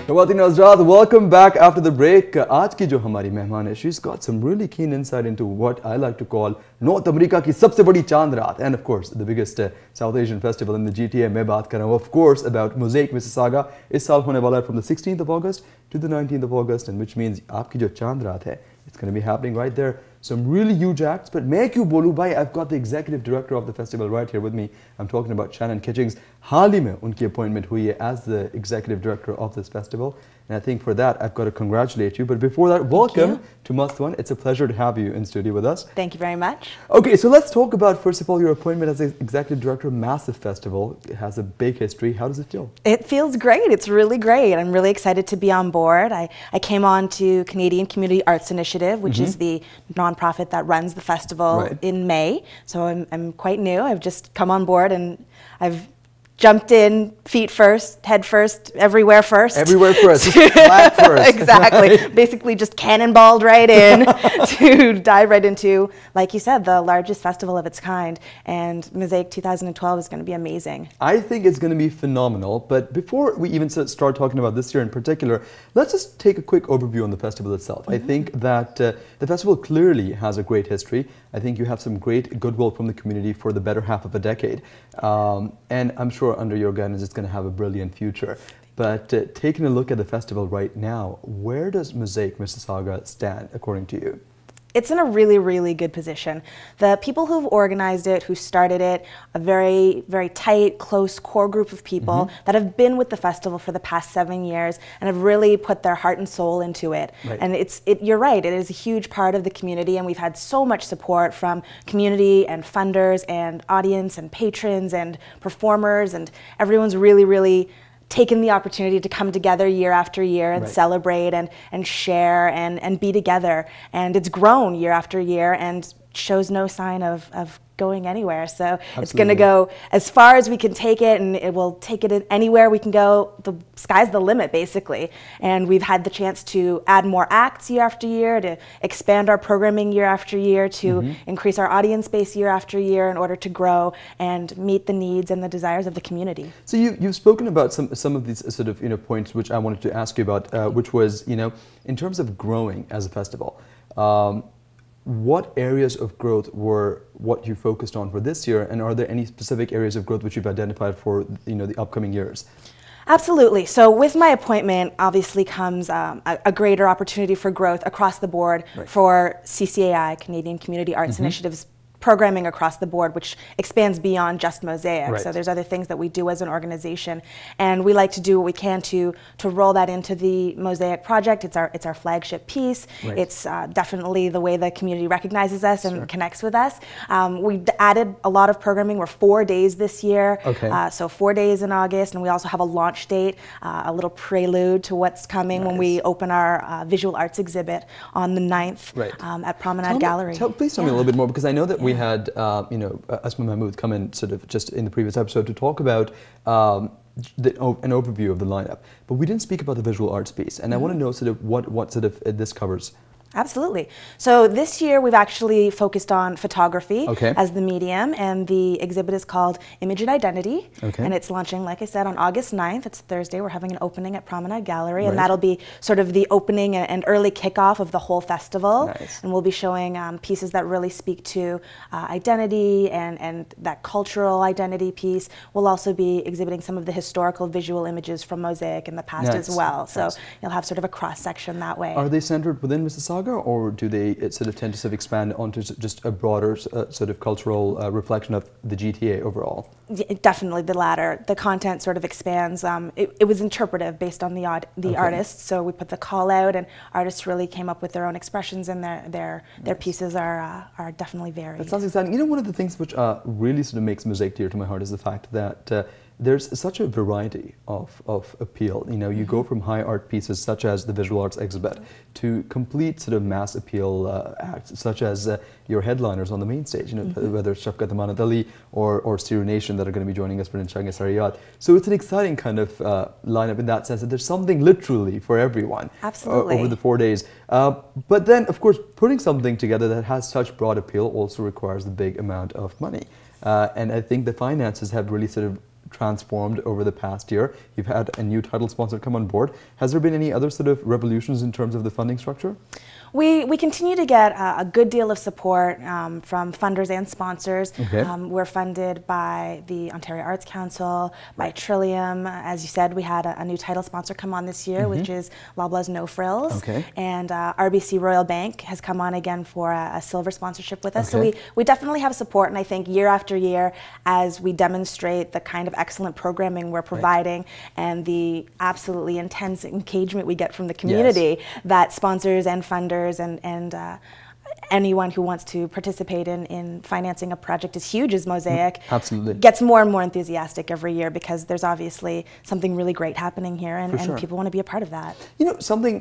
Khawaateen Hazrat, welcome back after the break. आज की जो हमारी मेहमान है, she's got some really keen insight into what I like to call North America की सबसे बड़ी चांद रात, and of course the biggest South Asian festival in the GTA. मैं बात कर रहा हूँ of course about Mosaic Mississauga. इस साल होने वाला है from the 16th of August to the 19th of August, and which means आपकी जो चांद रात है, it's going to be happening right there. Some really huge acts, but मैं क्यों बोलूँ भाई? I've got the executive director of the festival right here with me. I'm talking about Shannon Seg2. हाल ही में उनकी appointment हुई है as the executive director of this festival, and I think for that I've got to congratulate you. But before that, welcome to MastOne. It's a pleasure to have you in studio with us. Thank you very much. Okay, so let's talk about first of all your appointment as the executive director of massive festival. It has a big history. How does it feel? It feels great. It's really great. I'm really excited to be on board. I came on to Canadian Community Arts Initiative, which is the nonprofit that runs the festival in May. So I'm quite new. I've just come on board and I've jumped in, feet first, head first, everywhere first. Everywhere first, flat first. Exactly. Basically just cannonballed right in to dive right into, like you said, the largest festival of its kind. And Mosaic 2012 is going to be amazing. I think it's going to be phenomenal. But before we even start talking about this year in particular, let's just take a quick overview on the festival itself. I think that the festival clearly has a great history. I think you have some great goodwill from the community for the better half of a decade. And I'm sure under your guidance it's going to have a brilliant future. But taking a look at the festival right now, where does Mosaic Mississauga stand according to you? It's in a really, really good position. The people who've organized it, who started it, a very, very tight, close core group of people that have been with the festival for the past 7 years and have really put their heart and soul into it. And you're right, it is a huge part of the community, and we've had so much support from community and funders and audience and patrons and performers, and everyone's really, really taken the opportunity to come together year after year and celebrate and share and be together. And it's grown year after year and shows no sign of going anywhere. So it's going to go as far as we can take it, and it will take it anywhere we can go. The sky's the limit, basically. And we've had the chance to add more acts year after year, to expand our programming year after year, to increase our audience base year after year in order to grow and meet the needs and the desires of the community. So you've spoken about some of these sort of points which I wanted to ask you about, which was in terms of growing as a festival. What areas of growth were what you focused on for this year, and are there any specific areas of growth which you've identified for the upcoming years? Absolutely. So with my appointment obviously comes a greater opportunity for growth across the board for CCAI, Canadian Community Arts Initiatives, programming across the board, which expands beyond just Mosaic. So there's other things that we do as an organization, and we like to do what we can to roll that into the Mosaic project. It's our flagship piece. It's definitely the way the community recognizes us and connects with us. We've added a lot of programming. We're 4 days this year, so 4 days in August, and we also have a launch date, a little prelude to what's coming when we open our visual arts exhibit on the 9th at Promenade Gallery. Please tell me a little bit more, because I know that we had Asma Mahmood come in sort of just in the previous episode to talk about an overview of the lineup, but we didn't speak about the visual arts piece, and I want to know sort of what sort of this covers. Absolutely. So this year we've actually focused on photography as the medium, and the exhibit is called Image and Identity, and it's launching, like I said, on August 9th. It's Thursday. We're having an opening at Promenade Gallery, and that'll be sort of the opening and early kickoff of the whole festival. And we'll be showing pieces that really speak to identity and that cultural identity piece. We'll also be exhibiting some of the historical visual images from Mosaic in the past as well. So you'll have sort of a cross-section that way. Are they centered within Mississauga, or do they sort of tend to expand onto just a broader sort of cultural reflection of the GTA overall? Definitely the latter. The content sort of expands. It was interpretive based on the artists, so we put the call out, and artists really came up with their own expressions, and their pieces are definitely varied. That sounds exciting. One of the things which really sort of makes Mosaic dear to my heart is the fact that there's such a variety of appeal. You go from high art pieces such as the visual arts exhibit to complete sort of mass appeal acts such as your headliners on the main stage, whether it's Shafkat Amanat Ali or Stereo Nation that are going to be joining us for Inshallah Sariyat. So it's an exciting kind of lineup in that sense, that there's something literally for everyone over the 4 days. But then, of course, putting something together that has such broad appeal also requires a big amount of money. And I think the finances have really sort of transformed over the past year. You've had a new title sponsor come on board. Has there been any other sort of revolutions in terms of the funding structure? We continue to get a good deal of support from funders and sponsors. Okay. We're funded by the Ontario Arts Council, by Trillium. As you said, we had a new title sponsor come on this year, which is Loblaws No Frills. Okay. And RBC Royal Bank has come on again for a silver sponsorship with us. So we definitely have support, and I think year after year, as we demonstrate the kind of excellent programming we're providing and the absolutely intense engagement we get from the community, that sponsors and funders and anyone who wants to participate in financing a project as huge as Mosaic gets more and more enthusiastic every year, because there's obviously something really great happening here, and people want to be a part of that. You know, something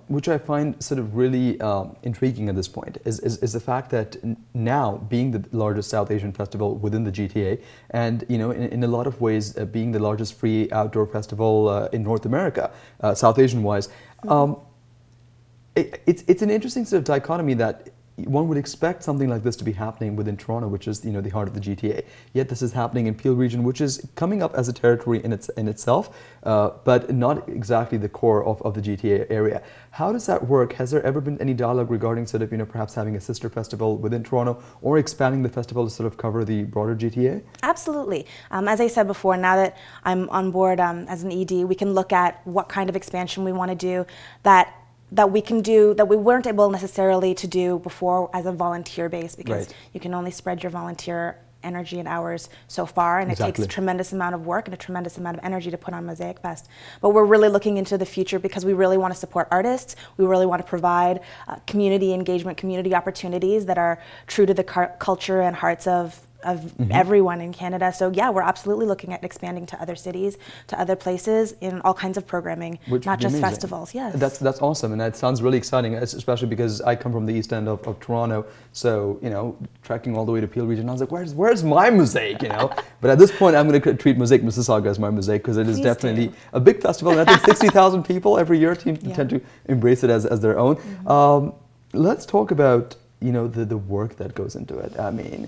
which I find sort of really intriguing at this point is the fact that now, being the largest South Asian festival within the GTA, and you know, in a lot of ways being the largest free outdoor festival in North America, South Asian wise, it's an interesting sort of dichotomy that one would expect something like this to be happening within Toronto, which is, you know, the heart of the GTA. Yet this is happening in Peel region, which is coming up as a territory in itself, but not exactly the core of the GTA area. How does that work? Has there ever been any dialogue regarding sort of, you know, perhaps having a sister festival within Toronto, or expanding the festival to sort of cover the broader GTA? Absolutely. As I said before, now that I'm on board as an ED, we can look at what kind of expansion we want to do that we can do, that we weren't able necessarily to do before as a volunteer base, because you can only spread your volunteer energy and hours so far, and it takes a tremendous amount of work and a tremendous amount of energy to put on Mosaic Fest. But we're really looking into the future, because we really want to support artists. We really want to provide community engagement, community opportunities that are true to the culture and hearts of everyone in Canada. So yeah, we're absolutely looking at expanding to other cities, to other places, in all kinds of programming, not just festivals. Yes. That's awesome, and that sounds really exciting, especially because I come from the east end of Toronto. So, you know, trekking all the way to Peel region, I was like, where's my Mosaic, you know? But at this point, I'm going to treat Mosaic Mississauga as my Mosaic, because it is definitely a big festival, and I think 60,000 people every year tend to embrace it as their own. Let's talk about, you know, the work that goes into it. I mean,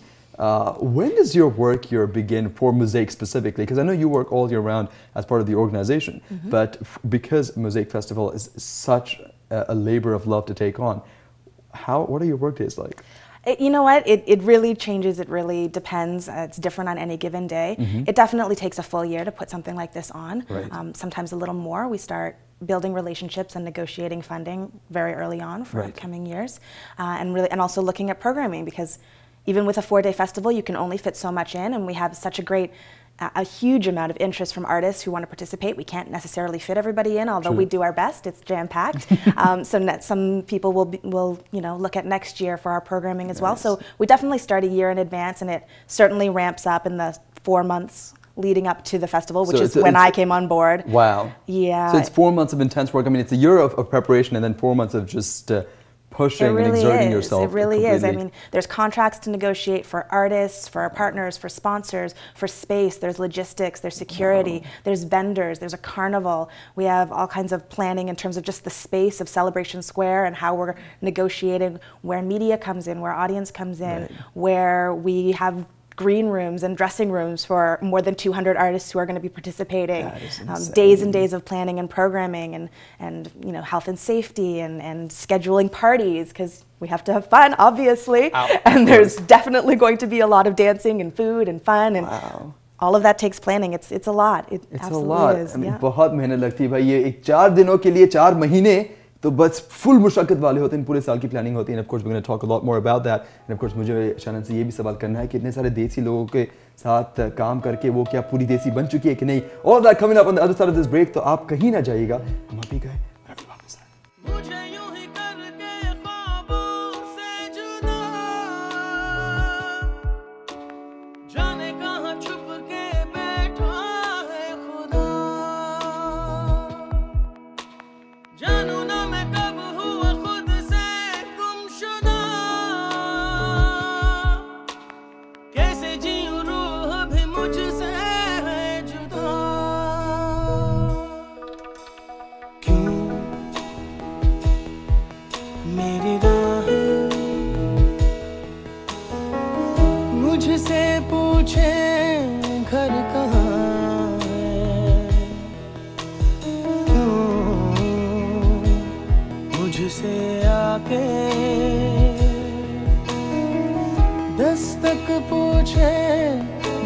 when does your work here begin for Mosaic specifically? Because I know you work all year round as part of the organization, but because Mosaic Festival is such a labor of love to take on, what are your work days like? You know what, it really changes, it really depends. It's different on any given day. It definitely takes a full year to put something like this on, sometimes a little more. We start building relationships and negotiating funding very early on for upcoming years, and also looking at programming, because even with a 4-day festival, you can only fit so much in, and we have such a huge amount of interest from artists who want to participate. We can't necessarily fit everybody in, although we do our best. It's jam-packed. So some people will you know, look at next year for our programming as well. So we definitely start a year in advance, and it certainly ramps up in the 4 months leading up to the festival, which is when I came on board. Wow. Yeah. So it's 4 months of intense work. I mean, it's a year of preparation, and then 4 months of just pushing and exerting yourself. It really is. I mean, there's contracts to negotiate for artists, for our partners, for sponsors, for space. There's logistics, there's security, there's vendors, there's a carnival. We have all kinds of planning in terms of just the space of Celebration Square, and how we're negotiating where media comes in, where audience comes in, where we have green rooms and dressing rooms for more than 200 artists who are going to be participating. Days and days of planning and programming, and you know, health and safety, and scheduling parties, because we have to have fun, obviously. And there's definitely going to be a lot of dancing and food and fun, and all of that takes planning. It's a lot. It absolutely is. I mean, बहुत मेहनत लगती है भाई. ये 4 दिनों के लिए 4 महीने तो बस फुल मुशक्कत वाले होते हैं, पूरे साल की प्लानिंग होती है. And of course we're going to talk a lot more about that. And of course मुझे शैनन से ये भी सवाल करना है कि इतने सारे देसी लोगों के साथ काम करके वो क्या पूरी देसी बन चुकी है कि नहीं. All that coming up on the other side of this break. तो आप कहीं ना जाइएगा. हम अभी गए, फिर वापस आए. Keep तक पूछे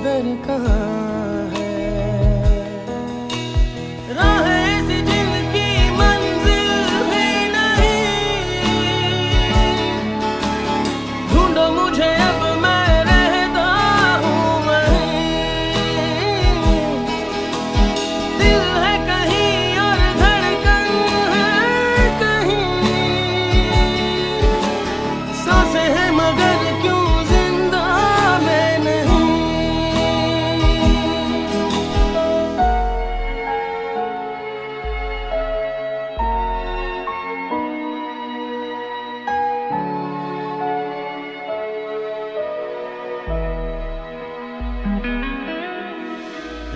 दर कहाँ है। राहें ऐसी जिनकी मंजिल भी नहीं, ढूंढो मुझे अब मैं रहता हूँ वहीं। दिल है कहीं और धड़कन है कहीं, सांसें हैं मगर क्यों जिंदा मैं नहीं।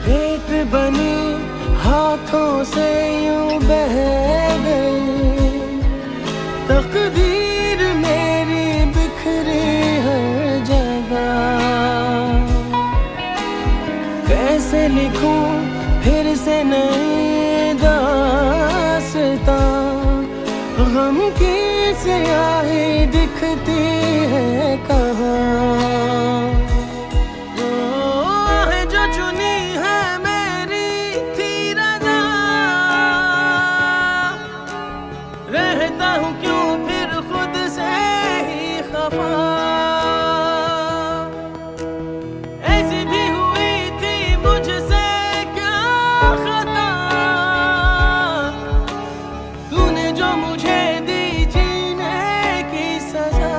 रेत बनी हाथों से यूं बह गई, तकदीर मेरी बिखरी हर जगह। कैसे लिखूं फिर से नई दास्तां, गम की स्याही दिखती है कहाँ। है जो चुनी है मेरी थी रजा, रहता हूँ क्यों फिर खुद से ही खफा। ऐसी भी हुई थी मुझसे क्या खता, तूने जो मुझे दी जीने की सजा।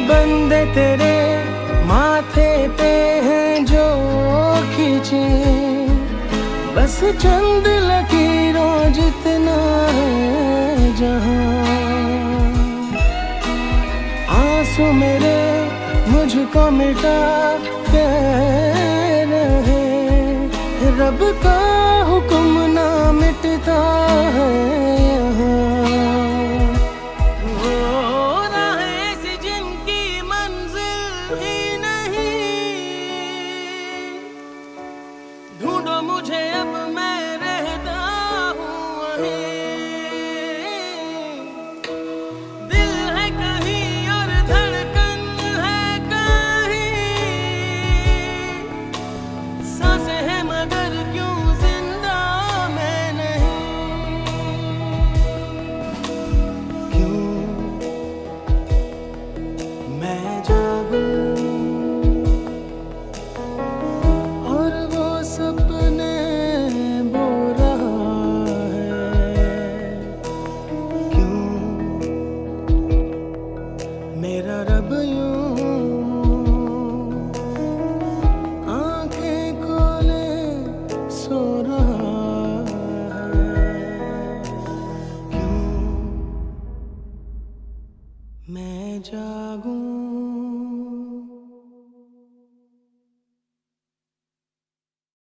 बंदे तेरे माथे पे हैं जो खींचे, बस चंद लकीरों जितना है जहां। आंसू मेरे मुझको मिटा के रहे, रब का हुक्म ना मिटता है यहाँ। ढूंढो मुझे अब मैं